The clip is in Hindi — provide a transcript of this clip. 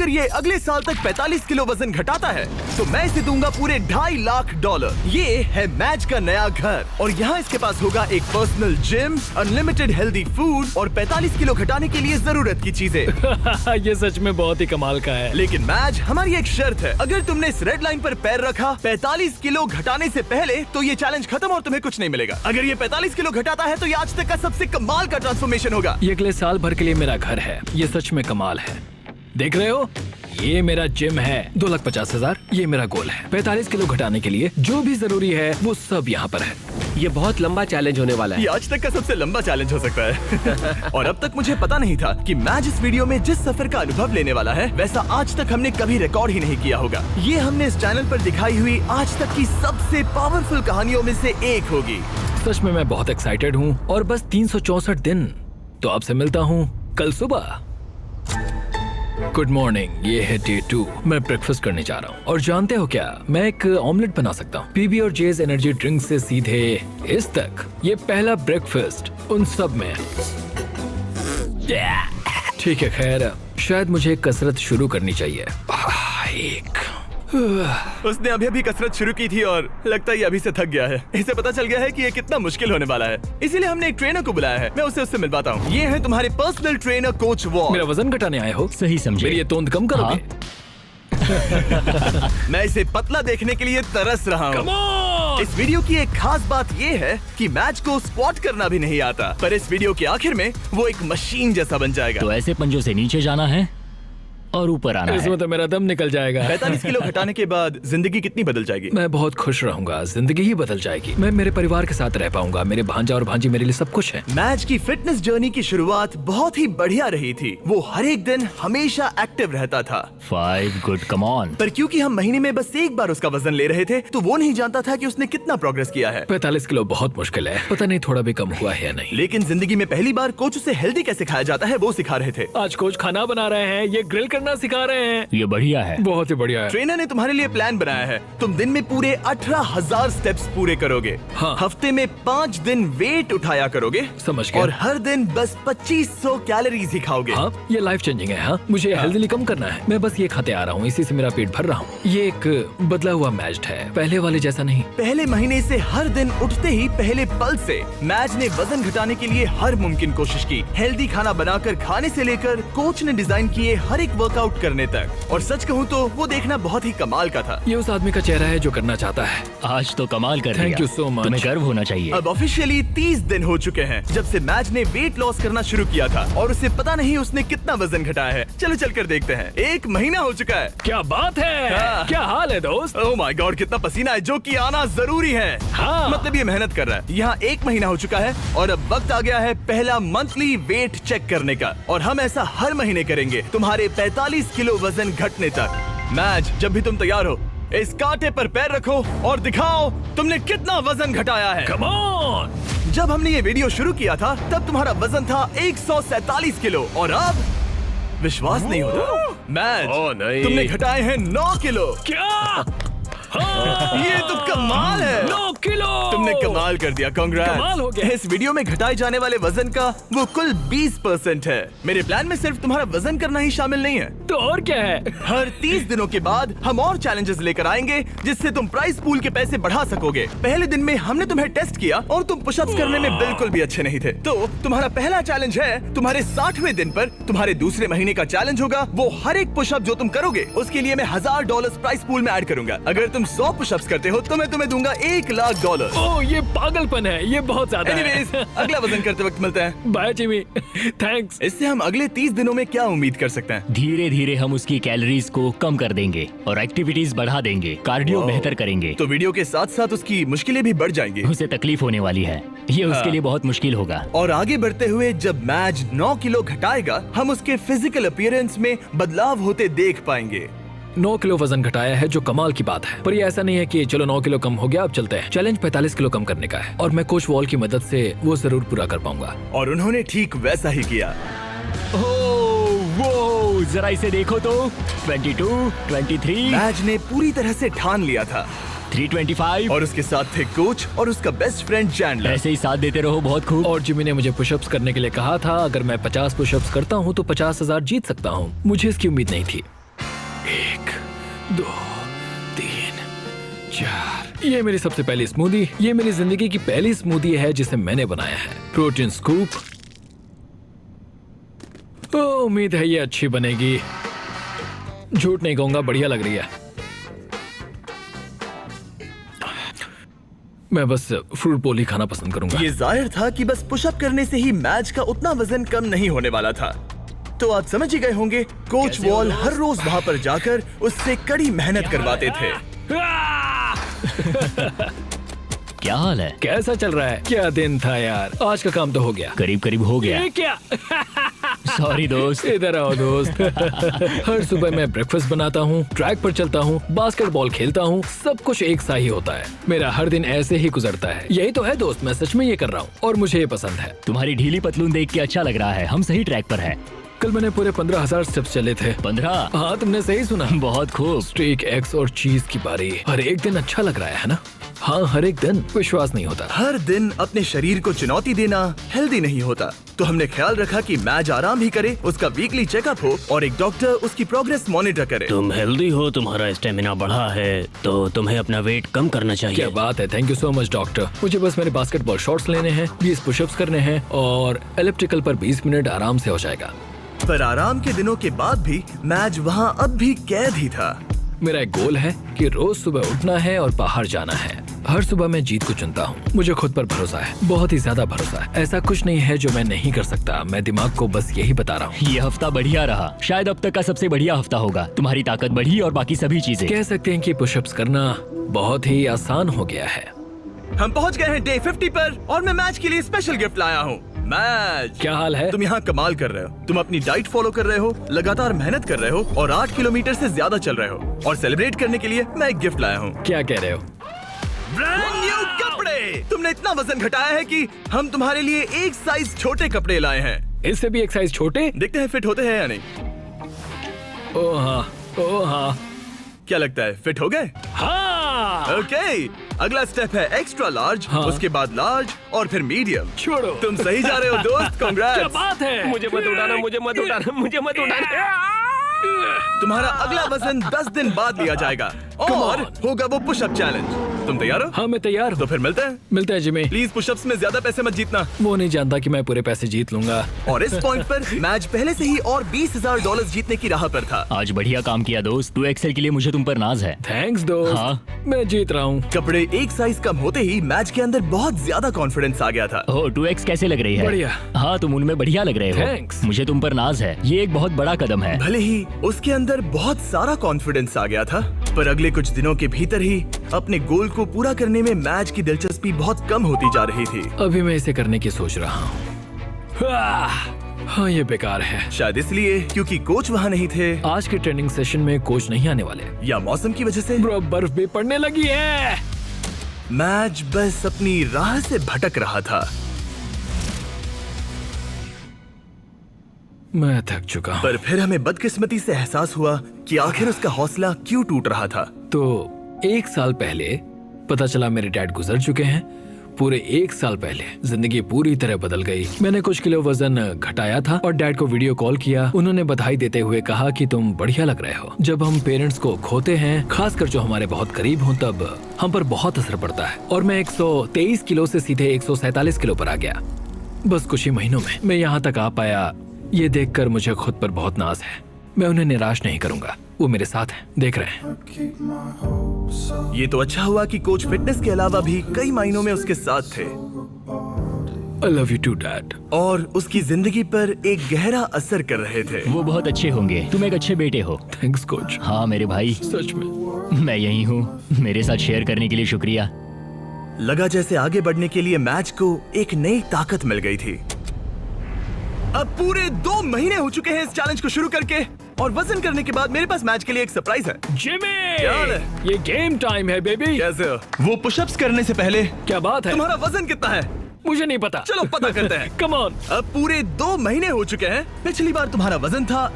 अगर ये अगले साल तक 45 किलो वजन घटाता है तो मैं इसे दूंगा पूरे $2.5 लाख। ये है मैज का नया घर और यहाँ इसके पास होगा एक personal gym, unlimited healthy food और 45 किलो घटाने के लिए जरूरत की चीजें। ये सच में बहुत ही कमाल का है। लेकिन मैज, हमारी एक शर्त है, अगर तुमने इस रेड लाइन पर पैर रखा 45 किलो घटाने से पहले तो ये चैलेंज खत्म और तुम्हें कुछ नहीं मिलेगा। अगर ये 45 किलो घटाता है तो ये आज तक का सबसे कमाल का ट्रांसफॉर्मेशन होगा। ये अगले साल भर के लिए मेरा घर है। ये सच में कमाल है। देख रहे हो, ये मेरा जिम है। 2,50,000 ये मेरा गोल है। 45 किलो घटाने के लिए जो भी जरूरी है वो सब यहाँ पर है। ये बहुत लंबा चैलेंज होने वाला है। ये आज तक का सबसे लंबा चैलेंज हो सकता है। और अब तक मुझे पता नहीं था कि मैज इस वीडियो में जिस सफर का अनुभव लेने वाला है वैसा आज तक हमने कभी रिकॉर्ड ही नहीं किया होगा। ये हमने इस चैनल पर दिखाई हुई आज तक की सबसे पावरफुल कहानियों में से एक होगी। सच में मैं बहुत एक्साइटेड हूँ और बस 364 दिन। तो आपसे मिलता हूँ कल सुबह। गुड मॉर्निंग, ये है डे 2। मैं ब्रेकफास्ट करने जा रहा हूँ और जानते हो क्या, मैं एक ऑमलेट बना सकता हूँ। पीबी और जेज एनर्जी ड्रिंक से सीधे इस तक। ये पहला ब्रेकफास्ट उन सब में। ठीक है, खैर शायद मुझे कसरत शुरू करनी चाहिए। उसने अभी कसरत शुरू की थी और लगता है ये अभी से थक गया है। इसे पता चल गया है कि ये कितना मुश्किल होने वाला है, इसीलिए हमने एक ट्रेनर को बुलाया है। मैं उससे मिलवाता हूँ। ये है तुम्हारे पर्सनल ट्रेनर कोच वॉल। मेरा वजन घटाने आए हो? सही समझे। मेरी ये तोंद कम करोगे? मैं इसे पतला देखने के लिए तरस रहा हूँ। इस वीडियो की एक खास बात ये है कि मैच को स्क्वाट करना भी नहीं आता, पर इस वीडियो के आखिर में वो एक मशीन जैसा बन जाएगा। तो ऐसे पंजों से नीचे जाना है और ऊपर आना है। इसमें तो मेरा दम निकल जाएगा। 45 किलो घटाने के बाद जिंदगी कितनी बदल जाएगी? मैं बहुत खुश रहूंगा। जिंदगी ही बदल जाएगी। मैं मेरे परिवार के साथ रह पाऊंगा। मेरे भांजा और भांजी मेरे लिए सब कुछ है। मैच की फिटनेस जर्नी की शुरुआत बहुत ही बढ़िया रही थी। वो हर एक दिन हमेशा एक्टिव रहता था। 5 गुड, कम ऑन। पर क्योंकि हम महीने में बस एक बार उसका वजन ले रहे थे तो वो नहीं जानता था कि उसने कितना प्रोग्रेस किया है। 45 किलो बहुत मुश्किल है। पता नहीं थोड़ा भी कम हुआ है या नहीं। लेकिन जिंदगी में पहली बार कोच उसे हेल्दी कैसे खाया जाता है वो सिखा रहे थे। आज कोच खाना बना रहे हैं, ये ग्रिल करना सिखा रहे हैं। ये बढ़िया है। बहुत ही बढ़िया है। ट्रेनर ने तुम्हारे लिए प्लान बनाया है। तुम दिन में पूरे 18,000 स्टेप्स पूरे करोगे। हाँ। हफ्ते में 5 दिन वेट उठाया करोगे। समझ गया। और हर दिन बस 2500 कैलोरीज ही खाओगे। हाँ, ये लाइफ चेंजिंग है। हाँ, मुझे हेल्दी कम करना है। मैं बस ये खाते आ रहा हूँ, इसी से मेरा पेट भर रहा हूँ। ये एक बदला हुआ मैच है, पहले वाले जैसा नहीं। पहले महीने से हर दिन उठते ही पहले पल से मैच ने वजन घटाने के लिए हर मुमकिन कोशिश की। हेल्दी खाना बनाकर खाने से लेकर कोच ने डिजाइन किए हर एक वर्कआउट करने तक। और सच कहूँ तो वो देखना बहुत ही कमाल का था। ये उस आदमी का चेहरा है जो करना चाहता है। आज तो कमाल कर Thank you so much। तुम्हें गर्व होना चाहिए। अब ऑफिशियली 30 दिन हो चुके हैं जब से मैच ने वेट लॉस करना शुरू किया था और उसे पता नहीं उसने कितना वजन घटाया है। चलो चलकर देखते हैं। 1 महीना हो चुका है। क्या बात है। हाँ। क्या हाल है दोस्त? ओह माय गॉड, कितना पसीना है, जो कि आना जरूरी है। हाँ। मतलब ये मेहनत कर रहा है। यहाँ 1 महीना हो चुका है और अब वक्त आ गया है पहला मंथली वेट चेक करने का। और हम ऐसा हर महीने करेंगे तुम्हारे 45 किलो वजन घटने तक। मैच, जब भी तुम तैयार हो इस कांटे पर पैर रखो और दिखाओ तुमने कितना वजन घटाया है। Come on! जब हमने ये वीडियो शुरू किया था तब तुम्हारा वजन था 147 किलो और अब विश्वास नहीं होता मैच, तुमने घटाए हैं 9 किलो। क्या? ये तो कमाल है। 9 किलो तुमने कमाल कर दिया। कांग्रेट्स। कमाल हो गया। इस वीडियो में घटाए जाने वाले वजन का वो कुल 20% है। मेरे प्लान में सिर्फ तुम्हारा वजन करना ही शामिल नहीं है। तो और क्या है? हर 30 दिनों के बाद हम और चैलेंजेस लेकर आएंगे जिससे तुम प्राइस पूल के पैसे बढ़ा सकोगे। पहले दिन में हमने तुम्हें टेस्ट किया और तुम पुशअप्स करने में बिल्कुल भी अच्छे नहीं थे। तो तुम्हारा पहला चैलेंज है तुम्हारे 60वें दिन पर तुम्हारे दूसरे महीने का चैलेंज होगा वो हर एक पुशअप जो तुम करोगे उसके लिए मैं $1000 प्राइस पूल में ऐड करूंगा। अगर तुम 100 पुशअप्स करते हो तो मैं तुम्हें दूंगा $1,00,000। ओह, ये पागलपन है। ये बहुत ज्यादा है। एनीवेज, अगला वजन करते वक्त मिलते हैं। Bye Jimmy. थैंक्स। इससे हम अगले 30 दिनों में क्या उम्मीद कर सकते हैं? धीरे धीरे हम उसकी कैलोरीज को कम कर देंगे और एक्टिविटीज बढ़ा देंगे। कार्डियो बेहतर करेंगे। तो वीडियो के साथ साथ उसकी मुश्किलें भी बढ़ जाएंगी। उसे तकलीफ होने वाली है। ये उसके लिए बहुत मुश्किल होगा। और आगे बढ़ते हुए जब मैच 9 किलो घटाएगा हम उसके फिजिकल अपीयरेंस में बदलाव होते देख पाएंगे। 9 किलो वजन घटाया है जो कमाल की बात है। पर ये ऐसा नहीं है कि चलो 9 किलो कम हो गया अब चलते हैं। चैलेंज 45 किलो कम करने का है और मैं कोच वॉल की मदद से वो जरूर पूरा कर पाऊंगा। और उन्होंने ठीक वैसा ही किया। वो जरा इसे देखो तो 22, 23, मैच ने पूरी तरह से ठान लिया था 325 और उसके साथ थे कोच और उसका बेस्ट फ्रेंड चैंडलर। ऐसे ही साथ देते रहो। बहुत खूब। और जिमी ने मुझे पुशअप्स करने के लिए कहा था। अगर मैं 50 पुशअप्स करता हूँ तो 50,000 जीत सकता हूँ। मुझे इसकी उम्मीद नहीं थी। 2 3 4। ये मेरी सबसे पहली स्मूदी। ये मेरी जिंदगी की पहली स्मूदी है जिसे मैंने बनाया है। Protein scoop. उम्मीद है ये अच्छी बनेगी। झूठ नहीं कहूंगा, बढ़िया लग रही है। मैं बस फ्रूट बोल ही खाना पसंद करूंगा। ये जाहिर था कि बस पुशअप करने से ही मैच का उतना वजन कम नहीं होने वाला था। तो आप समझ ही गए होंगे, कोच वॉल हर रोज वहाँ पर जाकर उससे कड़ी मेहनत करवाते थे। क्या हाल है? कैसा चल रहा है? क्या दिन था यार, आज का काम तो हो गया। करीब करीब हो गया। ये क्या? सॉरी दोस्त। इधर आओ दोस्त। हर सुबह मैं ब्रेकफास्ट बनाता हूँ, ट्रैक पर चलता हूँ, बास्केटबॉल खेलता हूँ, सब कुछ एक सा ही होता है। मेरा हर दिन ऐसे ही गुजरता है। यही तो है दोस्त, मैं सच में ये कर रहा हूँ और मुझे ये पसंद है। तुम्हारी ढीली पतलून देख के अच्छा लग रहा है। हम सही ट्रैक पर हैं। कल मैंने पूरे 15,000 स्टेप्स चले थे। 15? हाँ, तुमने सही सुना। बहुत खूब। स्टेक, एग्स और चीज की बारी। हर एक दिन अच्छा लग रहा है ना? हाँ, हर एक दिन। विश्वास नहीं होता। हर दिन अपने शरीर को चुनौती देना हेल्दी नहीं होता। तो हमने ख्याल रखा कि मैच आराम ही करे, उसका वीकली चेकअप हो और एक डॉक्टर उसकी प्रोग्रेस मॉनिटर करे। तुम हेल्दी हो, तुम्हारा स्टेमिना बढ़ा है, तो तुम्हें अपना वेट कम करना चाहिए। क्या बात है, thank you so much doctor. मुझे बस मेरे बास्केटबॉल शॉट्स लेने हैं, 20 पुशअप्स करने हैं और एलिप्टिकल पर 20 मिनट आराम से हो जाएगा। पर आराम के दिनों के बाद भी मैच वहाँ अब भी कैद ही था। मेरा एक गोल है कि रोज सुबह उठना है और बाहर जाना है। हर सुबह मैं जीत को चुनता हूँ। मुझे खुद पर भरोसा है, बहुत ही ज्यादा भरोसा है। ऐसा कुछ नहीं है जो मैं नहीं कर सकता। मैं दिमाग को बस यही बता रहा हूँ। ये हफ्ता बढ़िया रहा, शायद अब तक का सबसे बढ़िया हफ्ता होगा। तुम्हारी ताकत बढ़ी और बाकी सभी चीजें। कह सकते हैं कि पुशअप्स करना बहुत ही आसान हो गया है। हम पहुँच गए हैं डे 50 पर और मैं मैच के लिए स्पेशल गिफ्ट लाया हूँ। मैच, क्या हाल है? तुम यहाँ कमाल कर रहे हो। तुम अपनी डाइट फॉलो कर रहे हो, लगातार मेहनत कर रहे हो और 8 किलोमीटर से ज्यादा चल रहे हो। और सेलिब्रेट करने के लिए मैं एक गिफ्ट लाया हूँ। क्या कह रहे हो? ब्रांड न्यू कपड़े। तुमने इतना वजन घटाया है कि हम तुम्हारे लिए एक साइज छोटे कपड़े लाए हैं। इससे भी एक साइज छोटे? देखते हैं फिट होते हैं या नहीं। ओह हाँ, ओह हाँ। क्या लगता है, फिट हो गए? हाँ। ओके, अगला स्टेप है एक्स्ट्रा लार्ज, हाँ। उसके बाद लार्ज और फिर मीडियम। छोड़ो। तुम सही जा रहे हो दोस्त, क्या कांग्रेट्स। बात है? मुझे मत उठाना, मुझे मत उठाना, मुझे मत उठाना। तुम्हारा अगला वजन 10 दिन बाद लिया जाएगा और होगा वो पुशअप चैलेंज। तुम तैयार हो? हाँ, मैं तैयार तो हूँ। फिर मिलते हैं। मिलते हैं जिमी। प्लीज पुशअप्स में ज्यादा पैसे मत जीतना। वो नहीं जानता कि मैं पूरे पैसे जीत लूंगा। और इस पॉइंट पर मैच पहले से ही और $20,000 जीतने की राह पर था। आज बढ़िया काम किया दोस्त। 2XL के लिए मुझे तुम पर नाज है। थैंक्स दोस्त। हाँ। मैं जीत रहा हूँ। कपड़े एक साइज कम होते ही मैच के अंदर बहुत ज्यादा कॉन्फिडेंस आ गया था। ओह, 2X कैसे लग रही है? बढ़िया। हाँ, तुम उनमें बढ़िया लग रहे हो। Thanks। मुझे तुम पर नाज है। ये एक बहुत बड़ा कदम है। भले ही उसके अंदर बहुत सारा कॉन्फिडेंस आ गया था, पर अगले कुछ दिनों के भीतर ही अपने गोल को पूरा करने में मैच की दिलचस्पी बहुत कम होती जा रही थी। अभी मैं इसे करने की सोच रहा हूँ। हाँ, ये बेकार है। शायद इसलिए क्योंकि कोच वहाँ नहीं थे, आज के ट्रेनिंग सेशन में कोच नहीं आने वाले। या मौसम की वजह से। ब्रो, बर्फ भी पड़ने लगी है। मैच बस अपनी राह से भटक रहा था। मैं थक चुका हूँ। पर फिर हमें बदकिस्मती से एहसास हुआ कि आखिर उसका हौसला क्यों टूट रहा था। तो 1 साल पहले पता चला मेरे डैड गुजर चुके हैं। पूरे 1 साल पहले जिंदगी पूरी तरह बदल गई। मैंने कुछ किलो वजन घटाया था और डैड को वीडियो कॉल किया। उन्होंने बधाई देते हुए कहा कि तुम बढ़िया लग रहे हो। जब हम पेरेंट्स को खोते हैं, खासकर जो हमारे बहुत करीब हों, तब हम पर बहुत असर पड़ता है। और मैं 123 किलो से सीधे 147 किलो पर आ गया बस कुछ ही महीनों में। मैं यहाँ तक आ पाया, ये देखकर मुझे खुद पर बहुत नाज है। मैं उन्हें निराश नहीं करूंगा, वो मेरे साथ हैं, देख रहे हैं। ये तो अच्छा हुआ कि कोच फिटनेस के अलावा भी कई मायनों में उसके साथ थे I love you too, Dad। और उसकी जिंदगी पर एक गहरा असर कर रहे थे। वो बहुत अच्छे होंगे। तुम एक अच्छे बेटे हो। Thanks coach. हाँ मेरे भाई, सच में। मैं यही हूँ। मेरे साथ शेयर करने के लिए शुक्रिया। लगा जैसे आगे बढ़ने के लिए मैच को एक नई ताकत मिल गई थी। अब पूरे 2 महीने हो चुके हैं इस चैलेंज को शुरू करके और वजन करने के बाद मेरे पास मैच के लिए एक सरप्राइज है। जिमी, क्या हाल है? ये गेम टाइम है बेबी। कैसे हो? वो पुशअप्स करने से पहले क्या बात है? तुम्हारा वजन कितना है? मुझे नहीं पता। चलो पता करते हैं। Come on. अब पूरे 2 महीने हो चुके हैं। पिछली बार तुम्हारा वजन था